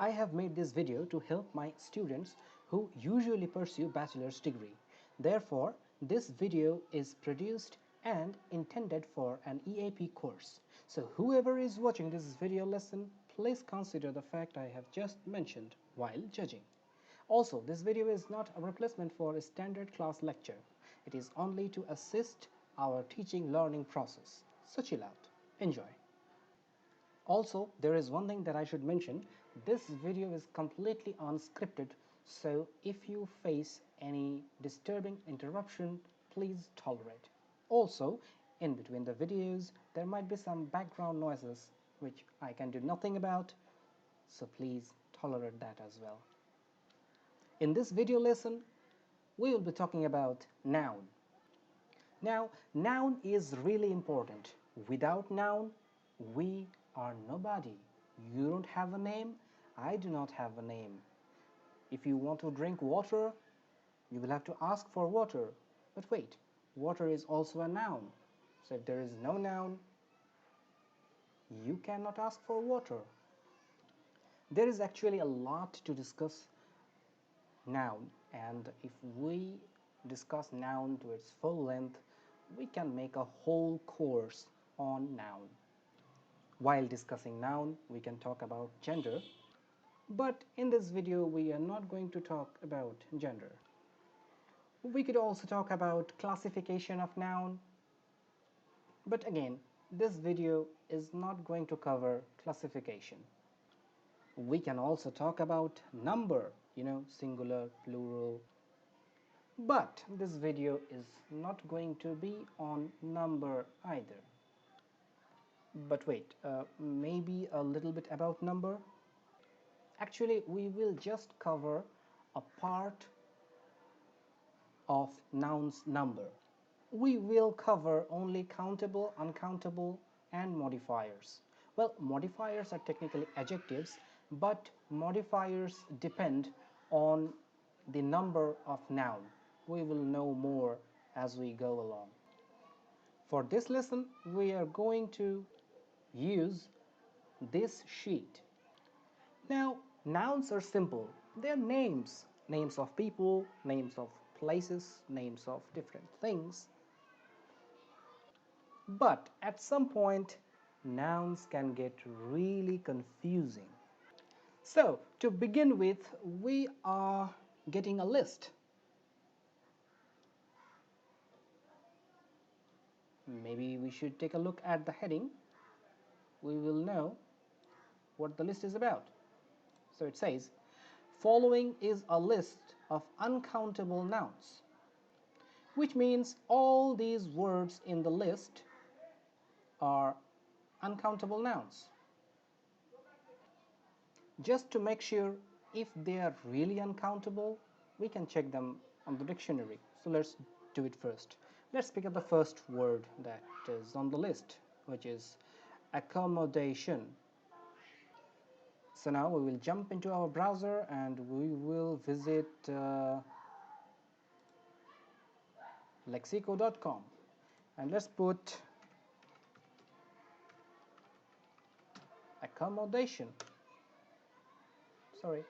I have made this video to help my students who usually pursue bachelor's degree. Therefore, this video is produced and intended for an EAP course. So whoever is watching this video lesson, please consider the fact I have just mentioned while judging. Also, this video is not a replacement for a standard class lecture. It is only to assist our teaching learning process. So chill out. Enjoy. Also, there is one thing that I should mention. This video is completely unscripted, so if you face any disturbing interruption, please tolerate. Also, in between the videos, there might be some background noises which I can do nothing about, so please tolerate that as well. In this video lesson, we will be talking about noun. Now, noun is really important. Without noun, we are nobody. You don't have a name, I do not have a name. If you want to drink water, you will have to ask for water. But wait, water is also a noun. So if there is no noun, you cannot ask for water. There is actually a lot to discuss noun, and if we discuss noun to its full length, we can make a whole course on noun. While discussing noun, we can talk about gender, but in this video we are not going to talk about gender. We could also talk about classification of noun, but again, this video is not going to cover classification. We can also talk about number, singular, plural, but this video is not going to be on number either. But wait, maybe a little bit about number. Actually, we will just cover a part of noun's number. We will cover only countable, uncountable, and modifiers. Well, modifiers are technically adjectives, but modifiers depend on the number of noun. We will know more as we go along. For this lesson, we are going to use this sheet. Now, nouns are simple. They're names. Names of people, names of places, names of different things. But at some point, nouns can get really confusing. So, to begin with, we are getting a list. Maybe we should take a look at the heading. We will know what the list is about. So it says, following is a list of uncountable nouns, which means all these words in the list are uncountable nouns. Just to make sure if they are really uncountable, we can check them on the dictionary. So let's do it first. Let's pick up the first word that is on the list, which is accommodation. So now we will jump into our browser and we will visit lexico.com, and let's put accommodation. Sorry.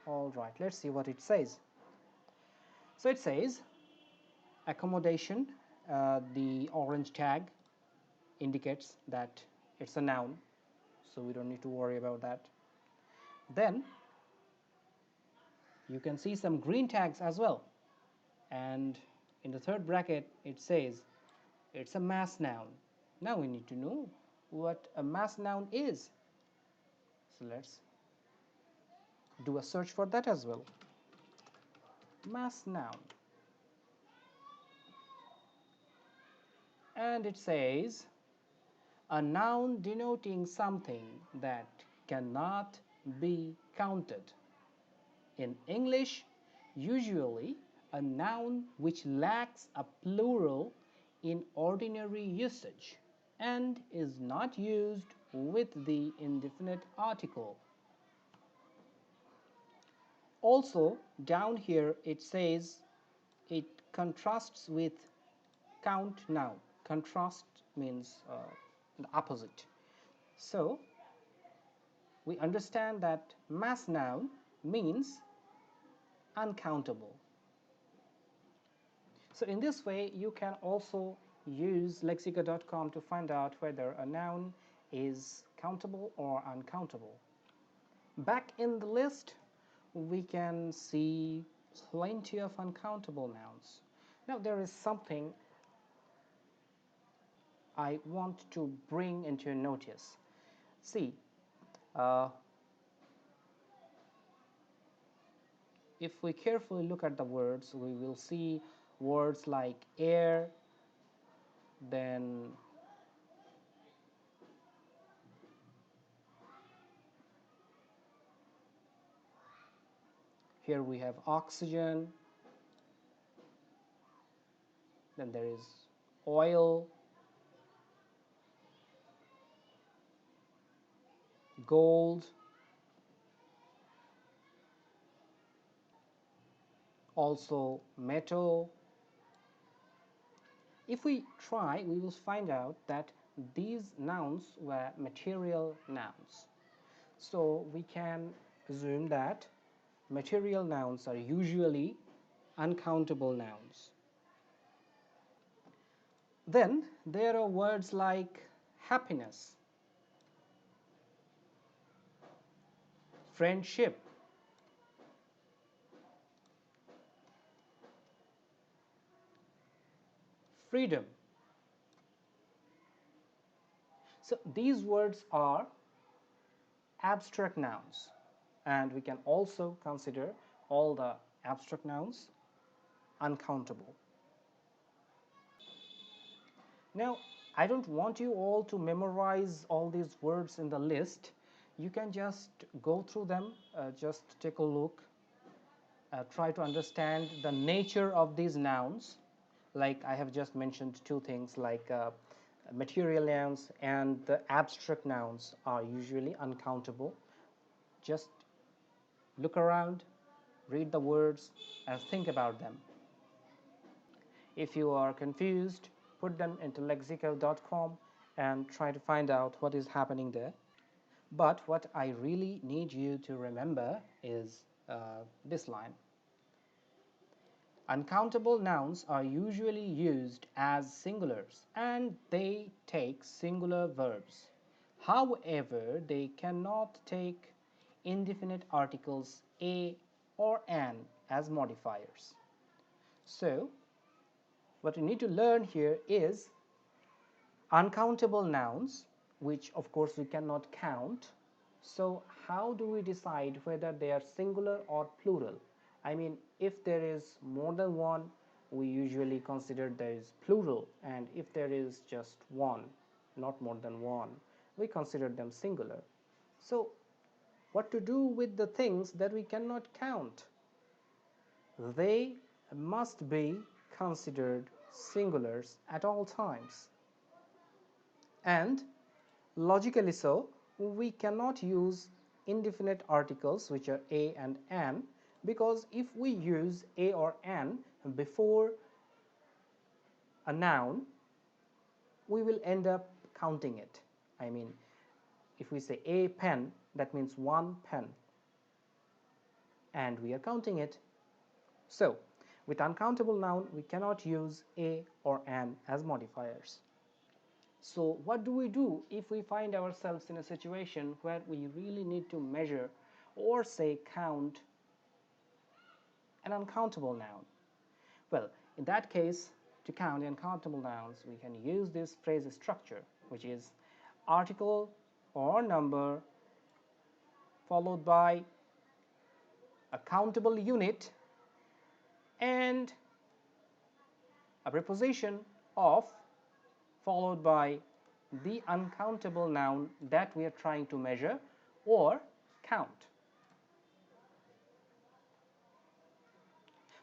All right, let's see what it says. So it says accommodation. The orange tag indicates that it's a noun, so we don't need to worry about that. Then you can see some green tags as well, and in the third bracket it says it's a mass noun. Now we need to know what a mass noun is, so let's do a search for that as well. Mass noun, and it says a noun denoting something that cannot be counted. In English, usually a noun which lacks a plural in ordinary usage and is not used with the indefinite article. Also, down here it says it contrasts with count noun. Contrast means the opposite. So we understand that mass noun means uncountable. So in this way, you can also use lexica.com to find out whether a noun is countable or uncountable. Back in the list, we can see plenty of uncountable nouns. Now, there is something I want to bring into your notice. See, if we carefully look at the words, we will see words like air, then here we have oxygen, then there is oil, gold, also metal. If we try, we will find out that these nouns were material nouns. So we can assume that material nouns are usually uncountable nouns. Then there are words like happiness, friendship, freedom. So these words are abstract nouns, and we can also consider all the abstract nouns uncountable. Now, I don't want you all to memorize all these words in the list. You can just go through them, just take a look, try to understand the nature of these nouns. Like I have just mentioned two things, like material nouns and the abstract nouns are usually uncountable. Just look around, read the words, and think about them. If you are confused, put them into lexico.com and try to find out what is happening there. But what I really need you to remember is this line. Uncountable nouns are usually used as singulars and they take singular verbs. However, they cannot take indefinite articles a or an as modifiers. So, what you need to learn here is uncountable nouns, which of course we cannot count. So how do we decide whether they are singular or plural? I mean, if there is more than one, we usually consider there is plural, and if there is just one, not more than one, we consider them singular. So what to do with the things that we cannot count? They must be considered singulars at all times. And logically so, we cannot use indefinite articles which are a and an, because if we use a or an before a noun, we will end up counting it. I mean, if we say a pen, that means one pen, and we are counting it. So with uncountable noun, we cannot use a or an as modifiers. So what do we do if we find ourselves in a situation where we really need to measure or say count an uncountable noun? Well, in that case, to count the uncountable nouns, we can use this phrase structure, which is article or number followed by a countable unit and a preposition of followed by the uncountable noun that we are trying to measure or count.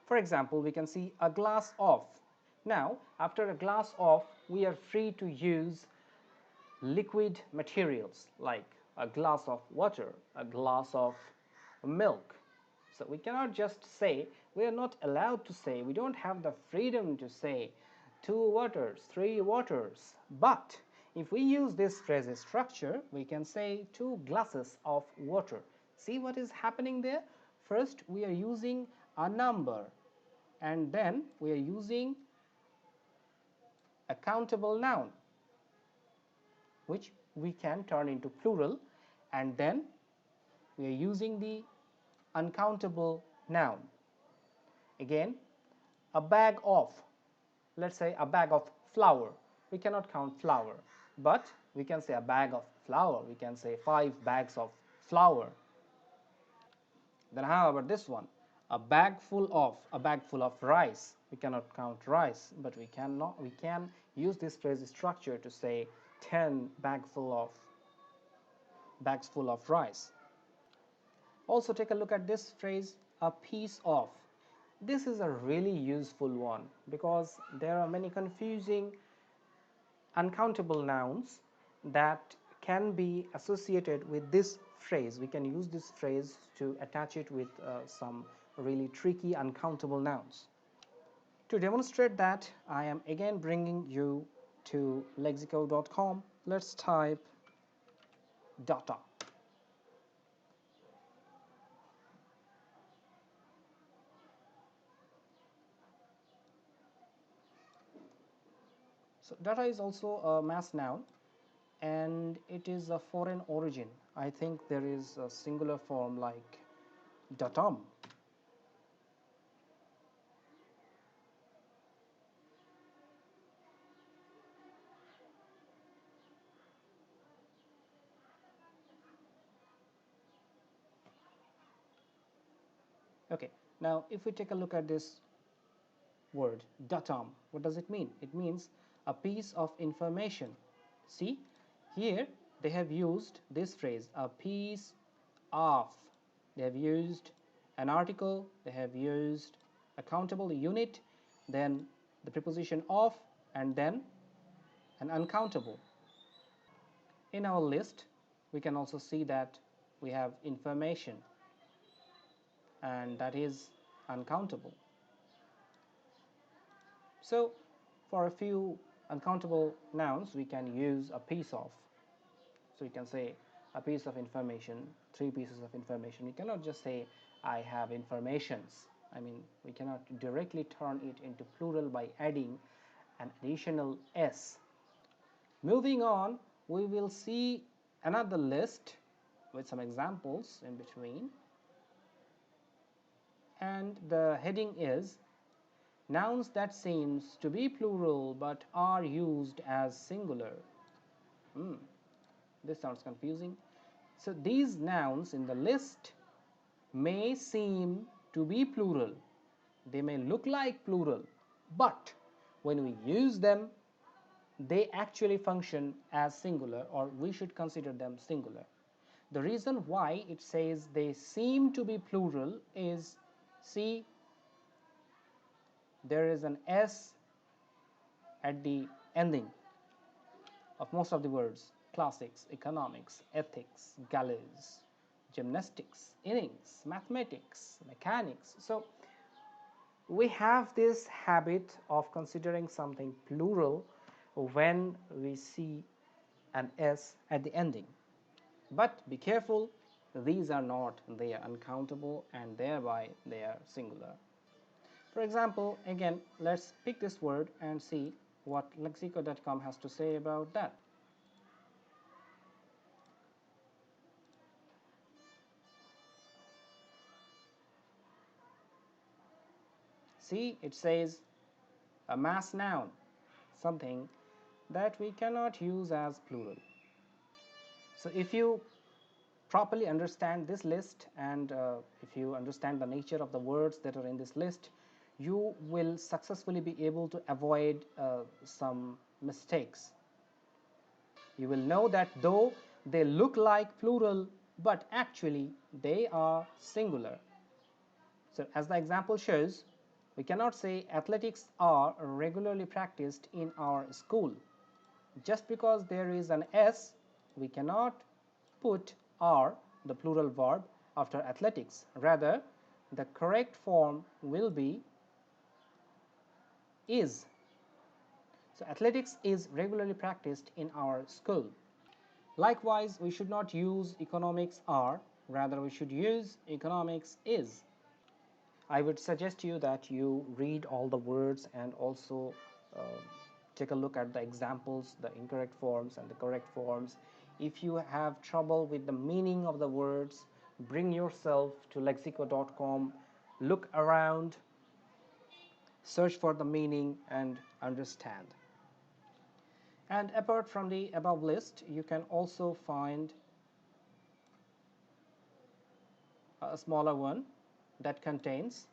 For example, we can see a glass of. Now, after a glass of, we are free to use liquid materials like a glass of water, a glass of milk. So we cannot just say, we are not allowed to say, we don't have the freedom to say 2 waters, 3 waters. But If we use this phrase structure, we can say 2 glasses of water. See what is happening there? First, we are using a number, and then we are using a countable noun, which we can turn into plural, and then we are using the uncountable noun. Again, a bag of, let's say a bag of flour. We cannot count flour, but we can say a bag of flour. We can say 5 bags of flour. Then how about this one? A bag full of rice. We cannot count rice, but we can use this phrase structure to say 10 bags full of rice. Also take a look at this phrase, a piece of. This is a really useful one because there are many confusing uncountable nouns that can be associated with this phrase. We can use this phrase to attach it with some really tricky uncountable nouns. To demonstrate that, I am again bringing you to lexico.com. Let's type data. So data is also a mass noun, and it is a foreign origin. I think there is a singular form like datum. Okay, now if we take a look at this word datum, what does it mean? It means a piece of information. See, here they have used this phrase, a piece of. They have used an article, they have used a countable unit, then the preposition of, and then an uncountable. In our list, we can also see that we have information, and that is uncountable. So for a few uncountable nouns, we can use a piece of. So you can say a piece of information, 3 pieces of information. You cannot just say I have informations. I mean, we cannot directly turn it into plural by adding an additional s. Moving on, we will see another list with some examples in between, and the heading is nouns that seems to be plural but are used as singular. This sounds confusing. So these nouns in the list may seem to be plural. They may look like plural, but when we use them, they actually function as singular, or we should consider them singular. The reason why it says they seem to be plural is, see, there is an s at the ending of most of the words: classics, economics, ethics, galleys, gymnastics, innings, mathematics, mechanics. So we have this habit of considering something plural when we see an s at the ending. But be careful, these are not, they are uncountable, and thereby they are singular. For example, again, let's pick this word and see what lexico.com has to say about that. See, it says a mass noun, something that we cannot use as plural. So if you properly understand this list, and if you understand the nature of the words that are in this list, you will successfully be able to avoid some mistakes. You will know that though they look like plural, but actually they are singular. So as the example shows, we cannot say athletics are regularly practiced in our school. Just because there is an s, we cannot put are, the plural verb, after athletics. Rather, the correct form will be is. So athletics is regularly practiced in our school. Likewise, we should not use economics are, rather we should use economics is. I would suggest you that you read all the words and also take a look at the examples, the incorrect forms and the correct forms. If you have trouble with the meaning of the words, bring yourself to lexico.com, look around, search for the meaning and understand. And apart from the above list, you can also find a smaller one that contains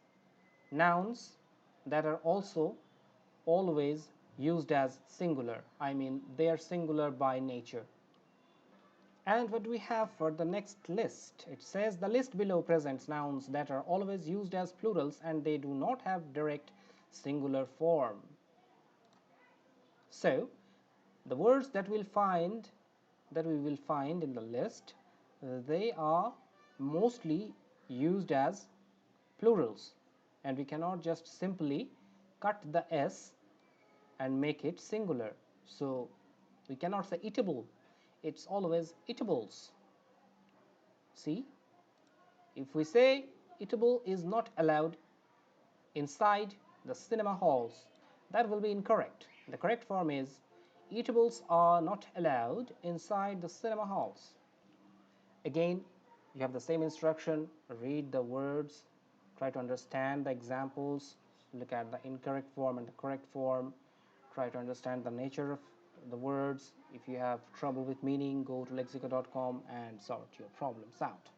nouns that are also always used as singular. I mean, they are singular by nature. And what we have for the next list, it says the list below presents nouns that are always used as plurals and they do not have direct singular form. So the words that we will find in the list, they are mostly used as plurals, and we cannot just simply cut the s and make it singular. So we cannot say eatable, it's always eatables. See, if we say eatable is not allowed inside the cinema halls, that will be incorrect. The correct form is eatables are not allowed inside the cinema halls. Again, you have the same instruction, read the words, try to understand the examples, look at the incorrect form and the correct form, try to understand the nature of the words. If you have trouble with meaning, go to lexico.com and sort your problems out.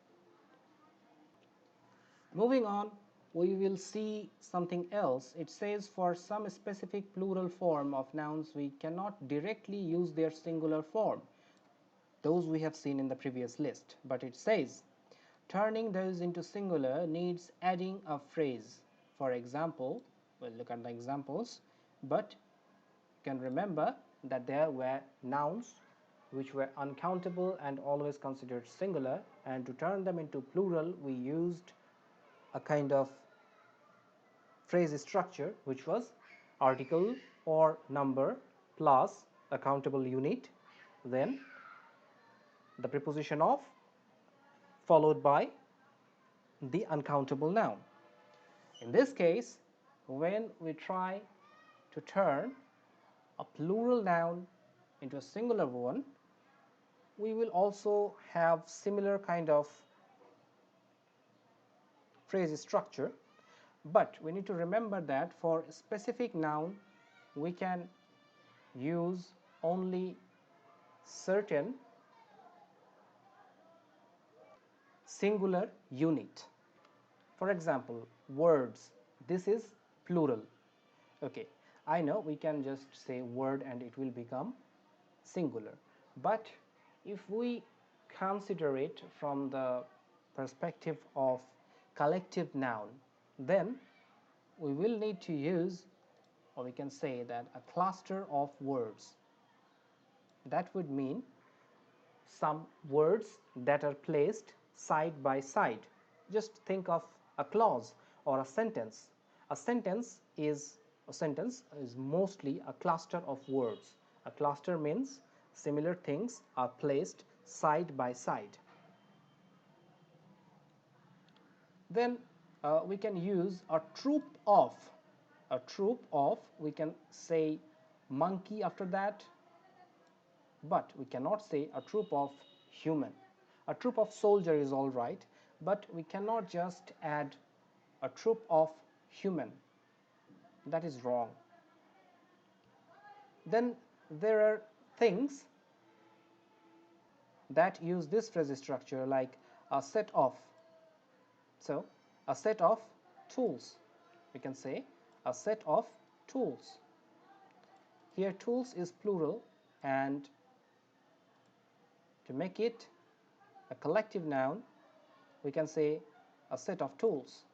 Moving on, we will see something else. It says for some specific plural form of nouns, we cannot directly use their singular form. Those we have seen in the previous list, but it says turning those into singular needs adding a phrase. For example, we'll look at the examples, but you can remember that there were nouns which were uncountable and always considered singular, and to turn them into plural we used a kind of phrase structure which was article or number plus a countable unit, then the preposition of followed by the uncountable noun. In this case, when we try to turn a plural noun into a singular one, we will also have similar kind of phrase structure, but we need to remember that for a specific noun we can use only certain singular unit. For example, words, this is plural. Okay, I know we can just say word and it will become singular, but if we consider it from the perspective of collective noun, then we will need to use, or we can say that a cluster of words. That would mean some words that are placed side by side. Just think of a clause or a sentence. A sentence is mostly a cluster of words. A cluster means similar things are placed side by side. Then we can use a troop of. A troop of, we can say monkey after that, but we cannot say a troop of human. A troop of soldier is all right, but we cannot just add a troop of human. That is wrong. Then there are things that use this phrase structure, like a set of. So a set of tools, we can say a set of tools. Here tools is plural, and to make it a collective noun we can say a set of tools.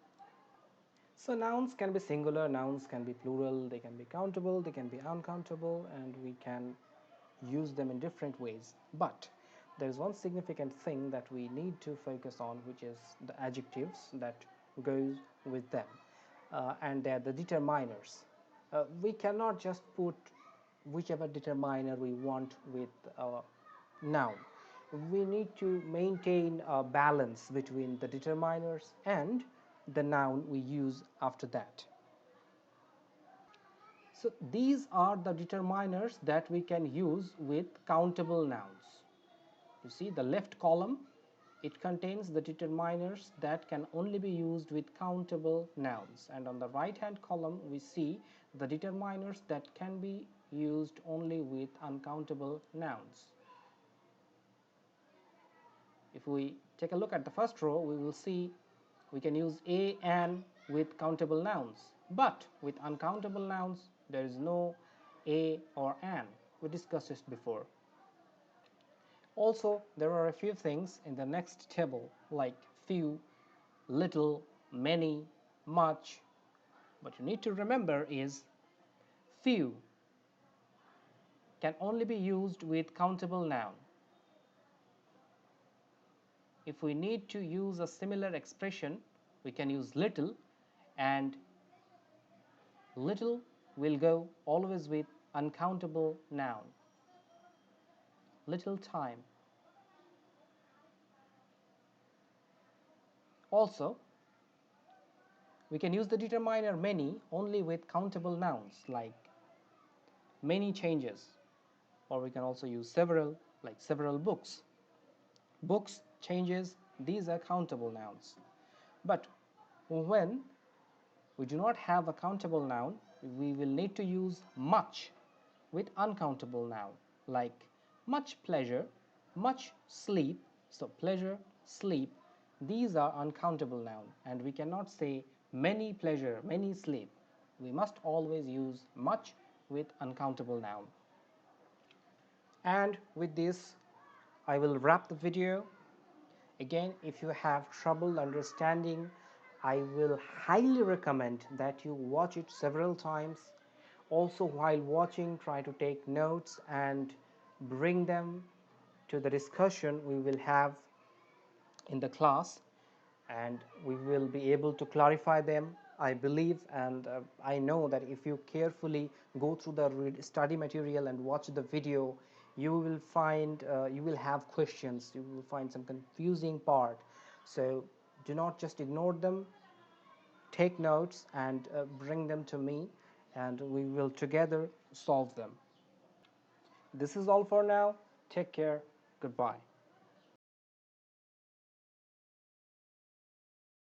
So nouns can be singular, nouns can be plural, they can be countable, they can be uncountable, and we can use them in different ways. But there is one significant thing that we need to focus on, which is the adjectives that goes with them, and they're the determiners. We cannot just put whichever determiner we want with noun. We need to maintain a balance between the determiners and the noun we use after that. So these are the determiners that we can use with countable nouns. You see the left column, it contains the determiners that can only be used with countable nouns, and on the right hand column we see the determiners that can be used only with uncountable nouns. If we take a look at the first row, we will see we can use a, an with countable nouns, but with uncountable nouns there is no a or an. We discussed this before. Also, there are a few things in the next table like few, little, many, much. What you need to remember is few can only be used with countable noun. If we need to use a similar expression, we can use little, and little will go always with uncountable noun. Little time. Also, we can use the determiner many only with countable nouns like many changes, or we can also use several like several books. Books, changes, these are countable nouns. But when we do not have a countable noun, we will need to use much with uncountable noun like much pleasure, much sleep. So pleasure, sleep, these are uncountable noun, and we cannot say many pleasure, many sleep. We must always use much with uncountable noun. And with this I will wrap the video. Again, if you have trouble understanding, I will highly recommend that you watch it several times. Also, while watching, try to take notes and bring them to the discussion we will have in the class, and we will be able to clarify them. I believe and I know that if you carefully go through the study material and watch the video, you will find you will have questions, you will find some confusing part. So do not just ignore them, take notes and bring them to me, and we will together solve them. This is all for now. Take care. Goodbye.